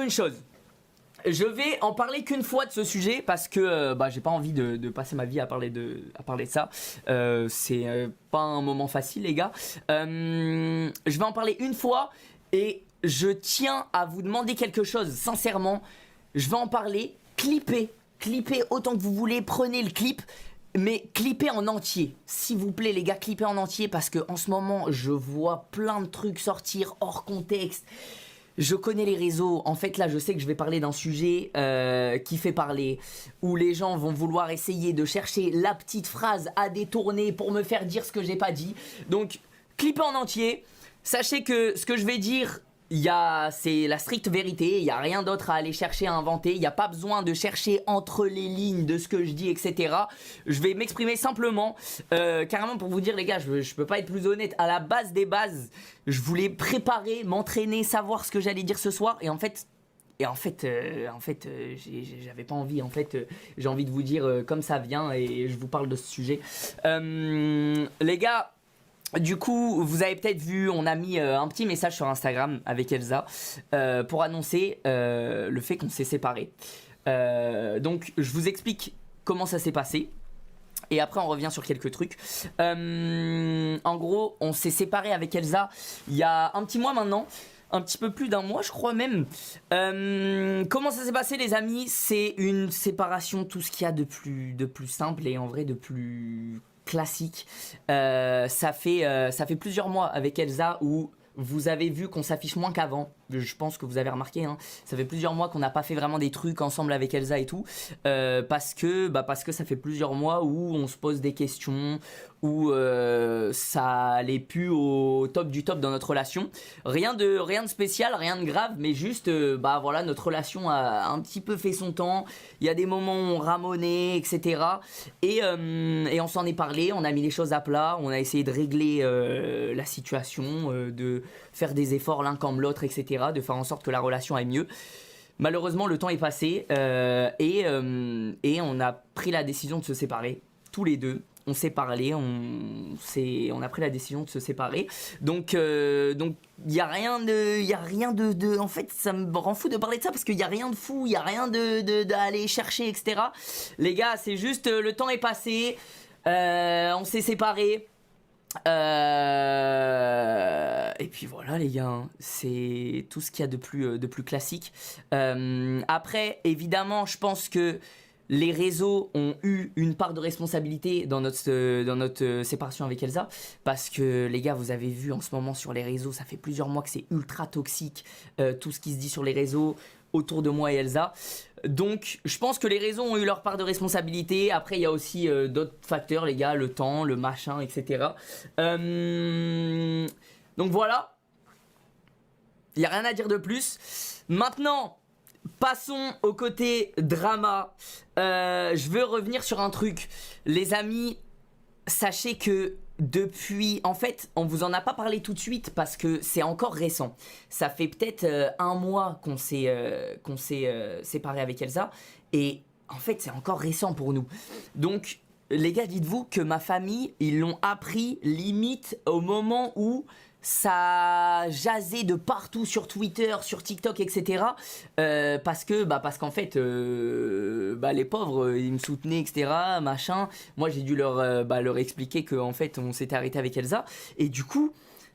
une chose. Je vais en parler qu'une fois de ce sujet parce que j'ai pas envie de passer ma vie à parler de ça. C'est pas un moment facile, les gars. Je vais en parler une fois et je tiens à vous demander quelque chose. Sincèrement, je vais en parler. Clippez autant que vous voulez. Prenez le clip. Mais clippez en entier, s'il vous plaît les gars, clippez en entier parce que en ce moment je vois plein de trucs sortir hors contexte. Je connais les réseaux, en fait là je sais que je vais parler d'un sujet qui fait parler, où les gens vont vouloir essayer de chercher la petite phrase à détourner pour me faire dire ce que j'ai pas dit. Donc clippez en entier, sachez que ce que je vais dire, c'est la stricte vérité, il n'y a rien d'autre à aller chercher à inventer, il n'y a pas besoin de chercher entre les lignes de ce que je dis, etc. Je vais m'exprimer simplement, carrément pour vous dire les gars, je peux pas être plus honnête, à la base des bases, je voulais préparer, m'entraîner, savoir ce que j'allais dire ce soir, et en fait, j'avais pas envie, j'ai envie de vous dire comme ça vient, et je vous parle de ce sujet. Les gars, du coup, vous avez peut-être vu, on a mis un petit message sur Instagram avec Elsa pour annoncer le fait qu'on s'est séparés. Donc, je vous explique comment ça s'est passé. Et après, on revient sur quelques trucs. En gros, on s'est séparés avec Elsa il y a un petit mois maintenant. Un petit peu plus d'un mois, je crois même. Comment ça s'est passé, les amis? C'est une séparation, tout ce qu'il y a de plus simple et en vrai de plus classique. Ça fait plusieurs mois avec Elsa où vous avez vu qu'on s'affiche moins qu'avant. Je pense que vous avez remarqué, hein. Ça fait plusieurs mois qu'on n'a pas fait vraiment des trucs ensemble avec Elsa et tout, parce que ça fait plusieurs mois où on se pose des questions, où ça allait plus au top du top dans notre relation. Rien de spécial, rien de grave, mais juste voilà, notre relation a un petit peu fait son temps. Il y a des moments où on ramonait, etc. Et on s'en est parlé, on a mis les choses à plat, on a essayé de régler la situation, de faire des efforts l'un comme l'autre, etc., de faire en sorte que la relation aille mieux. Malheureusement, le temps est passé et on a pris la décision de se séparer, tous les deux. On s'est parlé, on a pris la décision de se séparer. Donc il y a rien de en fait, ça me rend fou de parler de ça parce qu'il y a rien de fou, il y a rien d'aller chercher, etc. Les gars, c'est juste le temps est passé, on s'est séparés. Et puis voilà les gars, hein, c'est tout ce qu'il y a de plus classique. Après, évidemment, je pense que les réseaux ont eu une part de responsabilité dans notre séparation avec Elsa, parce que les gars, vous avez vu en ce moment sur les réseaux, ça fait plusieurs mois que c'est ultra toxique, tout ce qui se dit sur les réseaux autour de moi et Elsa. Donc je pense que les réseaux ont eu leur part de responsabilité. Après il y a aussi d'autres facteurs les gars, le temps, le machin, etc. Donc voilà, il n'y a rien à dire de plus. Maintenant, passons au côté drama. Je veux revenir sur un truc. Les amis, sachez que depuis, en fait, on vous en a pas parlé tout de suite parce que c'est encore récent. Ça fait peut-être un mois qu'on s'est séparé avec Elsa et en fait, c'est encore récent pour nous. Donc, les gars, dites-vous que ma famille, ils l'ont appris limite au moment où ça jasait de partout sur Twitter, sur TikTok, etc. Parce qu'en fait, les pauvres, ils me soutenaient, etc. Machin. Moi, j'ai dû leur expliquer qu'en fait, on s'était arrêté avec Elsa. Et du coup,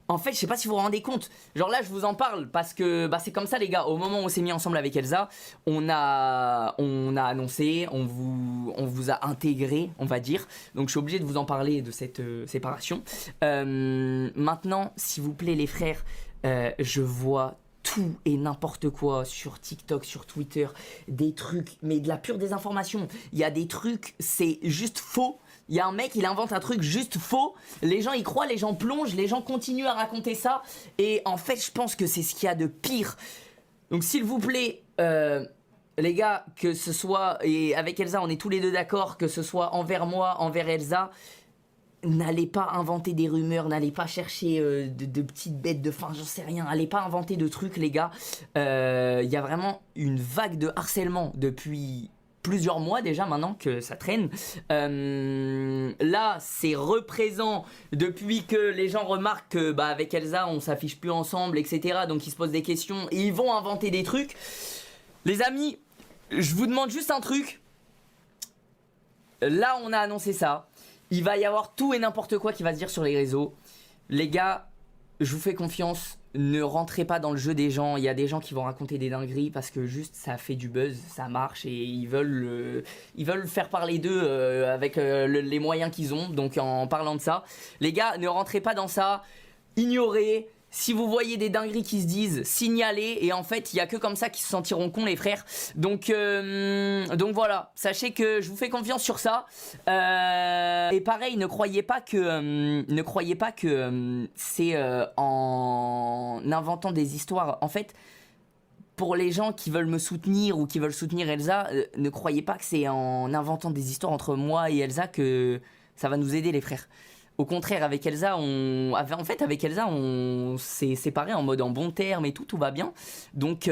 en fait, je sais pas si vous vous rendez compte. Genre là, je vous en parle parce que c'est comme ça, les gars. Au moment où on s'est mis ensemble avec Elsa, on a annoncé, on vous a intégré, on va dire. Donc, je suis obligé de vous en parler de cette séparation. Maintenant, s'il vous plaît, les frères, je vois tout et n'importe quoi sur TikTok, sur Twitter, des trucs, mais de la pure désinformation. Il y a des trucs, c'est juste faux. Il y a un mec, il invente un truc juste faux. Les gens y croient, les gens plongent, les gens continuent à raconter ça. Et en fait, je pense que c'est ce qu'il y a de pire. Donc, s'il vous plaît, les gars, que ce soit, et avec Elsa, on est tous les deux d'accord, que ce soit envers moi, envers Elsa, n'allez pas inventer des rumeurs, n'allez pas chercher de petites bêtes de fin, j'en sais rien. Allez pas inventer de trucs, les gars. Il y a vraiment une vague de harcèlement depuis plusieurs mois déjà maintenant que ça traîne. Là, c'est représent depuis que les gens remarquent que avec Elsa, on s'affiche plus ensemble, etc. Donc ils se posent des questions, et ils vont inventer des trucs. Les amis, je vous demande juste un truc. Là, on a annoncé ça. Il va y avoir tout et n'importe quoi qui va se dire sur les réseaux. Les gars, je vous fais confiance. Ne rentrez pas dans le jeu des gens. Il y a des gens qui vont raconter des dingueries parce que juste ça fait du buzz, ça marche et ils veulent faire parler d'eux avec les moyens qu'ils ont. Donc en parlant de ça, les gars, ne rentrez pas dans ça. Ignorez. Si vous voyez des dingueries qui se disent, signalez. Et en fait, il n'y a que comme ça qu'ils se sentiront cons, les frères. Donc voilà. Sachez que je vous fais confiance sur ça. Et pareil, ne croyez pas que c'est en inventant des histoires. En fait, pour les gens qui veulent me soutenir ou qui veulent soutenir Elsa, ne croyez pas que c'est en inventant des histoires entre moi et Elsa que ça va nous aider, les frères. Au contraire, avec Elsa, on s'est séparés en mode en bon terme et tout va bien. Donc,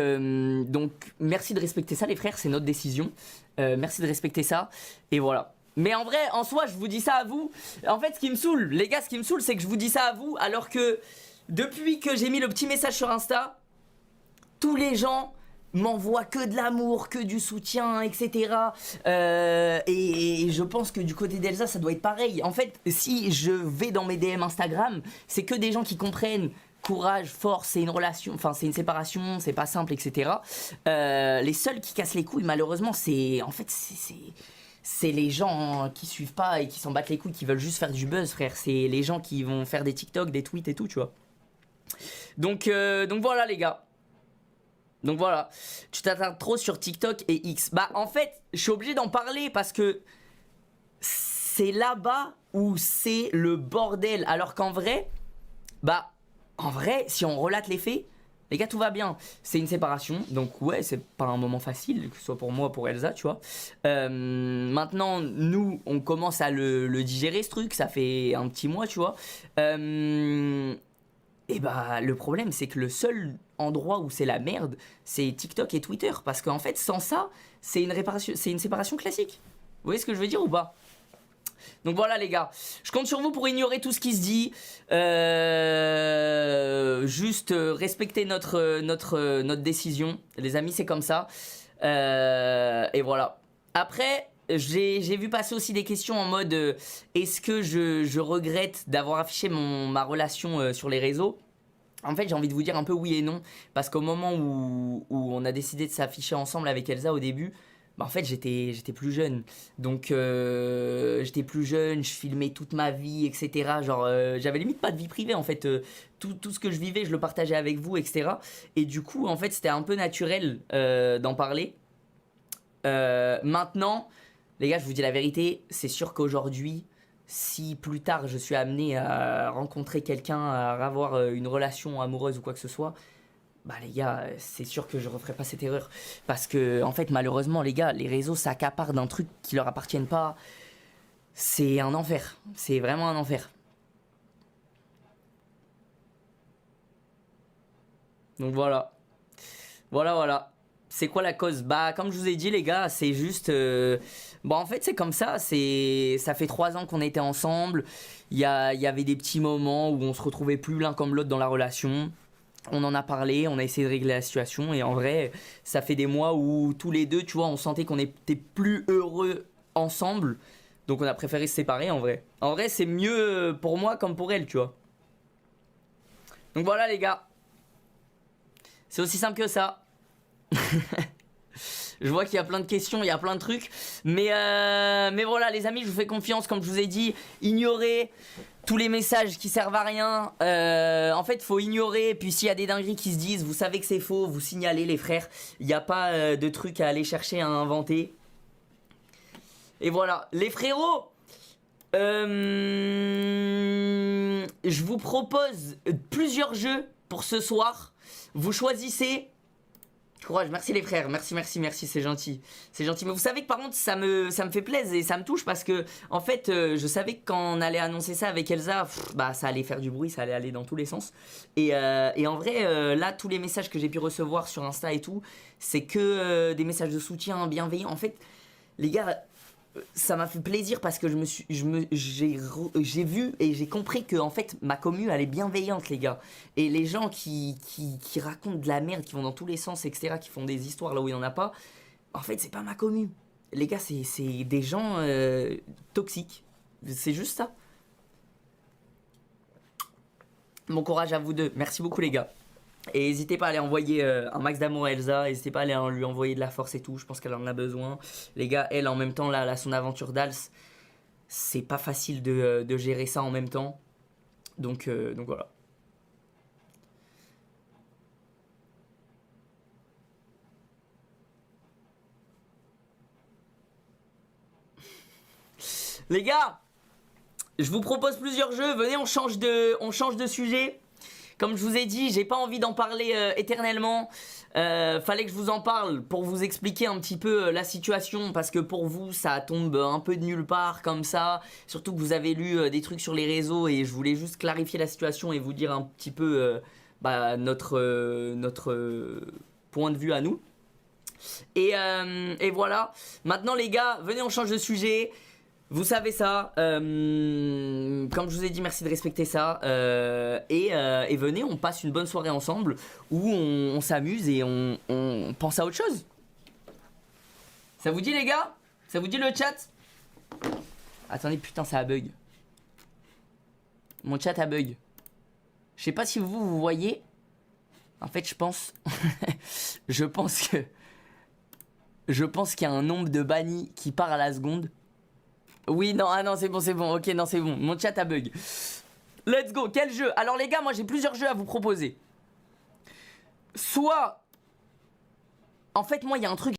merci de respecter ça, les frères, c'est notre décision. Merci de respecter ça, et voilà. Mais en vrai, en soi, je vous dis ça à vous. En fait, ce qui me saoule, les gars, c'est que je vous dis ça à vous, alors que depuis que j'ai mis le petit message sur Insta, tous les gens m'envoie que de l'amour, que du soutien, etc. Et je pense que du côté d'Elsa, ça doit être pareil. En fait, si je vais dans mes DM Instagram, c'est que des gens qui comprennent courage, force, c'est une relation, enfin c'est une séparation, c'est pas simple, etc. Les seuls qui cassent les couilles, malheureusement, c'est les gens qui suivent pas et qui s'en battent les couilles, qui veulent juste faire du buzz, frère. C'est les gens qui vont faire des TikTok, des tweets et tout, tu vois. Donc voilà, les gars. Donc voilà, tu t'attardes trop sur TikTok et X. Bah en fait, je suis obligé d'en parler parce que c'est là-bas où c'est le bordel. Alors qu'en vrai, si on relate les faits, les gars, tout va bien. C'est une séparation, donc ouais, c'est pas un moment facile, que ce soit pour moi ou pour Elsa, tu vois. Maintenant, nous, on commence à le digérer, ce truc, ça fait un petit mois, tu vois. Et bah le problème c'est que le seul endroit où c'est la merde, c'est TikTok et Twitter. Parce qu'en fait sans ça, c'est une séparation classique. Vous voyez ce que je veux dire ou pas? Donc voilà les gars, je compte sur vous pour ignorer tout ce qui se dit. Juste respecter notre décision. Les amis, c'est comme ça. Et voilà. Après, j'ai vu passer aussi des questions en mode est-ce que je regrette d'avoir affiché ma relation sur les réseaux? En fait, j'ai envie de vous dire un peu oui et non. Parce qu'au moment où on a décidé de s'afficher ensemble avec Elsa au début, en fait, j'étais plus jeune. Donc, j'étais plus jeune, je filmais toute ma vie, etc. Genre, j'avais limite pas de vie privée, en fait. Tout ce que je vivais, je le partageais avec vous, etc. Et du coup, en fait, c'était un peu naturel d'en parler. Maintenant, les gars, je vous dis la vérité, c'est sûr qu'aujourd'hui, si plus tard je suis amené à rencontrer quelqu'un, à avoir une relation amoureuse ou quoi que ce soit, bah les gars, c'est sûr que je referai pas cette erreur. Parce que, en fait, malheureusement, les gars, les réseaux s'accaparent d'un truc qui leur appartiennent pas. C'est un enfer. C'est vraiment un enfer. Donc voilà. Voilà. C'est quoi la cause? Bah comme je vous ai dit les gars, c'est juste bon en fait c'est comme ça, ça fait 3 ans qu'on était ensemble. Il y avait des petits moments où on se retrouvait plus l'un comme l'autre dans la relation. On en a parlé, on a essayé de régler la situation et en vrai, ça fait des mois où tous les deux, tu vois, on sentait qu'on était plus heureux ensemble. Donc on a préféré se séparer en vrai. En vrai, c'est mieux pour moi comme pour elle, tu vois. Donc voilà les gars. C'est aussi simple que ça. Je vois qu'il y a plein de questions, il y a plein de trucs. Mais voilà les amis, je vous fais confiance, comme je vous ai dit. Ignorez tous les messages qui servent à rien. En fait, faut ignorer. Et puis s'il y a des dingueries qui se disent, vous savez que c'est faux, vous signalez les frères. Il n'y a pas de trucs à aller chercher, à inventer. Et voilà, les frérots, je vous propose plusieurs jeux pour ce soir. Vous choisissez. Courage, merci les frères, merci, c'est gentil. C'est gentil, mais vous savez que par contre ça me fait plaisir et ça me touche parce que en fait je savais que quand on allait annoncer ça avec Elsa, bah ça allait faire du bruit, ça allait aller dans tous les sens. Et en vrai là tous les messages que j'ai pu recevoir sur Insta et tout, c'est que des messages de soutien bienveillants. En fait les gars, ça m'a fait plaisir parce que j'ai vu et j'ai compris que en fait ma commu elle est bienveillante les gars. Et les gens qui racontent de la merde, qui vont dans tous les sens, etc., qui font des histoires là où il y en a pas, en fait c'est pas ma commu. Les gars, c'est des gens toxiques. C'est juste ça. Bon courage à vous deux. Merci beaucoup les gars. Et n'hésitez pas à aller envoyer un max d'amour à Elsa. N'hésitez pas à aller lui envoyer de la force et tout. Je pense qu'elle en a besoin. Les gars, elle en même temps, là, elle a son aventure d'Als. C'est pas facile de gérer ça en même temps. Donc voilà. Les gars, je vous propose plusieurs jeux. Venez, on change de sujet. Comme je vous ai dit, j'ai pas envie d'en parler éternellement. Fallait que je vous en parle pour vous expliquer un petit peu la situation. Parce que pour vous, ça tombe un peu de nulle part comme ça. Surtout que vous avez lu des trucs sur les réseaux. Et je voulais juste clarifier la situation et vous dire un petit peu notre point de vue à nous. Et voilà. Maintenant les gars, venez, on change de sujet. Vous savez ça, comme je vous ai dit, merci de respecter ça, et venez, on passe une bonne soirée ensemble, où on s'amuse et on pense à autre chose. Ça vous dit les gars? Ça vous dit le chat? Attendez, putain, ça a bug. Mon chat a bug. Je sais pas si vous voyez. En fait, je pense... je pense qu'il y a un nombre de bannis qui part à la seconde. Oui, non, ah non, c'est bon, ok, non, c'est bon, mon chat a bug. Let's go, quel jeu? Alors les gars, moi j'ai plusieurs jeux à vous proposer. Soit... En fait, moi, il y a un truc...